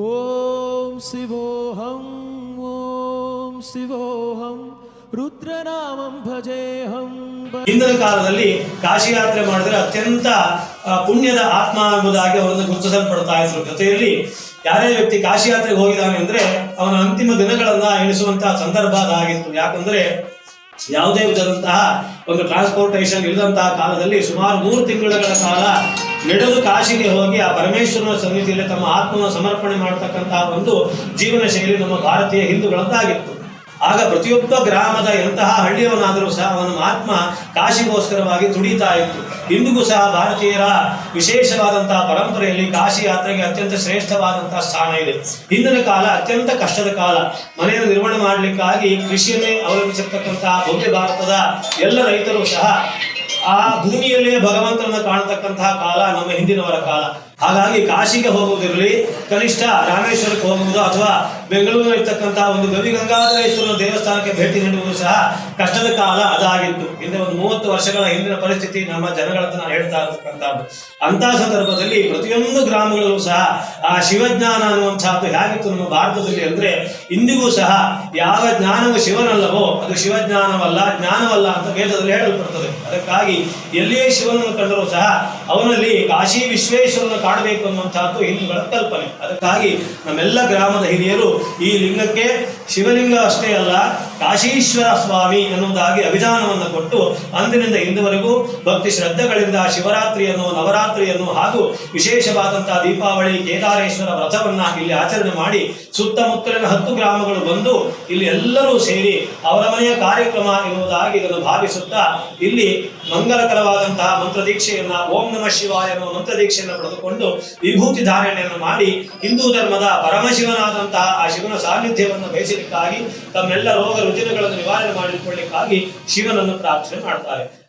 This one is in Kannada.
ಓಂ ಶಿವೋಹಂ ಓಂ ಶಿವೋಹಂ ರುದ್ರನಾಮಂ ಭಜೇಹಂ. ಹಿಂದಿನ ಕಾಲದಲ್ಲಿ ಕಾಶಿ ಯಾತ್ರೆ ಮಾಡಿದ್ರೆ ಅತ್ಯಂತ ಪುಣ್ಯದ ಆತ್ಮ ಎಂಬುದಾಗಿ ಅವರನ್ನು ಗುರುತಿಸಲ್ಪಡ್ತಾ ಇದ್ರು. ಜೊತೆಯಲ್ಲಿ ಯಾರೇ ವ್ಯಕ್ತಿ ಕಾಶಿ ಯಾತ್ರೆಗೆ ಹೋಗಿದ್ದಾನೆ ಅಂದ್ರೆ ಅವನ ಅಂತಿಮ ದಿನಗಳನ್ನ ಎಣಿಸುವಂತಹ ಸಂದರ್ಭ ಅದಾಗಿತ್ತು. ಯಾಕಂದ್ರೆ ಯಾವುದೇ ವಿಧದಂತಹ ಒಂದು ಟ್ರಾನ್ಸ್ಪೋರ್ಟೇಷನ್ ಇಲ್ಲದಂತಹ ಕಾಲದಲ್ಲಿ ಸುಮಾರು 3 ತಿಂಗಳ ಕಾಲ ನಡೆದು ಕಾಶಿಗೆ ಹೋಗಿ ಆ ಪರಮೇಶ್ವರನ ಸನ್ನಿಧಿಯಲ್ಲಿ ತಮ್ಮ ಆತ್ಮವನ್ನು ಸಮರ್ಪಣೆ ಮಾಡತಕ್ಕಂತಹ ಒಂದು ಜೀವನ ಶೈಲಿ ನಮ್ಮ ಭಾರತೀಯ ಹಿಂದೂಗಳದ್ದಾಗಿತ್ತು. ಆಗ ಪ್ರತಿಯೊಬ್ಬ ಗ್ರಾಮದ ಎಂತಹ ಹಳ್ಳಿಯವನಾದರೂ ಸಹ ಅವನ ಆತ್ಮ ಕಾಶಿಗೋಸ್ಕರವಾಗಿ ತುಡಿತಾ ಇತ್ತು. ಇಂದಿಗೂ ಸಹ ಭಾರತೀಯರ ವಿಶೇಷವಾದಂತಹ ಪರಂಪರೆಯಲ್ಲಿ ಕಾಶಿ ಯಾತ್ರೆಗೆ ಅತ್ಯಂತ ಶ್ರೇಷ್ಠವಾದಂತಹ ಸ್ಥಾನ ಇದೆ. ಹಿಂದಿನ ಕಾಲ ಅತ್ಯಂತ ಕಷ್ಟದ ಕಾಲ. ಮನೆಯನ್ನು ನಿರ್ವಹಣೆ ಮಾಡಲಿಕ್ಕಾಗಿ ಕೃಷಿಯನ್ನೇ ಅವಲಂಬಿಸಿರ್ತಕ್ಕಂತಹ ಭವ್ಯ ಭಾರತದ ಎಲ್ಲ ರೈತರು ಸಹ ಆ ಭೂಮಿಯಲ್ಲೇ ಭಗವಂತನನ್ನು ಕಾಣತಕ್ಕಂತಹ ಕಾಲ ನಮ್ಮ ಹಿಂದಿನವರ ಕಾಲ. ಹಾಗಾಗಿ ಕಾಶಿಗೆ ಹೋಗುವುದಿರಲಿ, ಕನಿಷ್ಠ ರಾಮೇಶ್ವರಕ್ಕೆ ಹೋಗುವುದು ಅಥವಾ ಬೆಂಗಳೂರಿನಲ್ಲಿರ್ತಕ್ಕಂತಹ ಒಂದು ಗವಿಗಂಗಾಧರೇಶ್ವರನ ದೇವಸ್ಥಾನಕ್ಕೆ ಭೇಟಿ ನೀಡುವುದು ಸಹ ಕಷ್ಟದ ಕಾಲ ಅದಾಗಿತ್ತು. ಹಿಂದೆ ಒಂದು 30 ವರ್ಷಗಳ ಹಿಂದಿನ ಪರಿಸ್ಥಿತಿ ನಮ್ಮ ಜನಗಳ ನಾನು ಹೇಳ್ತಾ ಇರ್ತಕ್ಕಂಥದ್ದು. ಅಂತಹ ಸಂದರ್ಭದಲ್ಲಿ ಪ್ರತಿಯೊಂದು ಗ್ರಾಮಗಳಲ್ಲೂ ಸಹ ಆ ಶಿವಜ್ಞಾನ ಅನ್ನುವಂತಹದ್ದು ಹೇಗಿತ್ತು ನಮ್ಮ ಭಾರತದಲ್ಲಿ ಅಂದ್ರೆ, ಇಂದಿಗೂ ಸಹ ಯಾವ ಜ್ಞಾನವು ಶಿವನಲ್ಲವೋ ಅದು ಶಿವಜ್ಞಾನವಲ್ಲ, ಜ್ಞಾನವಲ್ಲ ಅಂತ ವೇದದಲ್ಲಿ ಹೇಳಲ್ಪಡ್ತದೆ. ಅದಕ್ಕಾಗಿ ಎಲ್ಲಿಯೇ ಶಿವನನ್ನು ಕಂಡರೂ ಸಹ ಅವನಲ್ಲಿ ಕಾಶಿ ವಿಶ್ವೇಶ್ವರನ ಕಾಣಬೇಕು ಅನ್ನುವಂತಹದ್ದು ಹಿಂದೂಗಳ ಕಲ್ಪನೆ. ಅದಕ್ಕಾಗಿ ನಮ್ಮೆಲ್ಲ ಗ್ರಾಮದ ಹಿರಿಯರು ಈ ಲಿಂಗಕ್ಕೆ ಶಿವಲಿಂಗ ಅಷ್ಟೇ ಅಲ್ಲ, ಕಾಶೀಶ್ವರ ಸ್ವಾಮಿ ಎನ್ನುವುದಾಗಿ ಅಭಿಧಾನವನ್ನು ಕೊಟ್ಟು ಅಂದಿನಿಂದ ಇಂದುವರೆಗೂ ಭಕ್ತಿ ಶ್ರದ್ಧೆಗಳಿಂದ ಶಿವರಾತ್ರಿಯನ್ನು, ನವರಾತ್ರಿಯನ್ನು ಹಾಗೂ ವಿಶೇಷವಾದಂತಹ ದೀಪಾವಳಿ, ಕೇದಾರೇಶ್ವರ ವ್ರತವನ್ನ ಇಲ್ಲಿ ಆಚರಣೆ ಮಾಡಿ ಸುತ್ತಮುತ್ತಲಿನ 10 ಗ್ರಾಮಗಳು ಬಂದು ಇಲ್ಲಿ ಎಲ್ಲರೂ ಸೇರಿ ಅವರ ಮನೆಯ ಕಾರ್ಯಕ್ರಮ ಎನ್ನುವುದಾಗಿ ಇದನ್ನು ಭಾವಿಸುತ್ತಾ ಇಲ್ಲಿ ಮಂಗಲಕರವಾದಂತಹ ಮಂತ್ರದೀಕ್ಷೆಯನ್ನ ಓಂ ನಮಃ ಶಿವಾಯ ಎನ್ನುವ ಮಂತ್ರದೀಕ್ಷೆಯನ್ನು ಪಡೆದುಕೊಂಡು ವಿಭೂತಿ ಧಾರಣೆಯನ್ನು ಮಾಡಿ ಹಿಂದೂ ಧರ್ಮದ ಪರಮಶಿವನಾದಂತಹ ಆ ಶಿವನ ಸಾನ್ನಿಧ್ಯವನ್ನು ಬಯಸಲಿಕ್ಕಾಗಿ ತಮ್ಮೆಲ್ಲ ರೋಗ ರುಜಿನಗಳನ್ನು ನಿವಾರಣೆ ಮಾಡಿಕೊಳ್ಳಿಕ್ಕಾಗಿ ಶಿವನನ್ನು ಪ್ರಾರ್ಥನೆ ಮಾಡ್ತಾರೆ.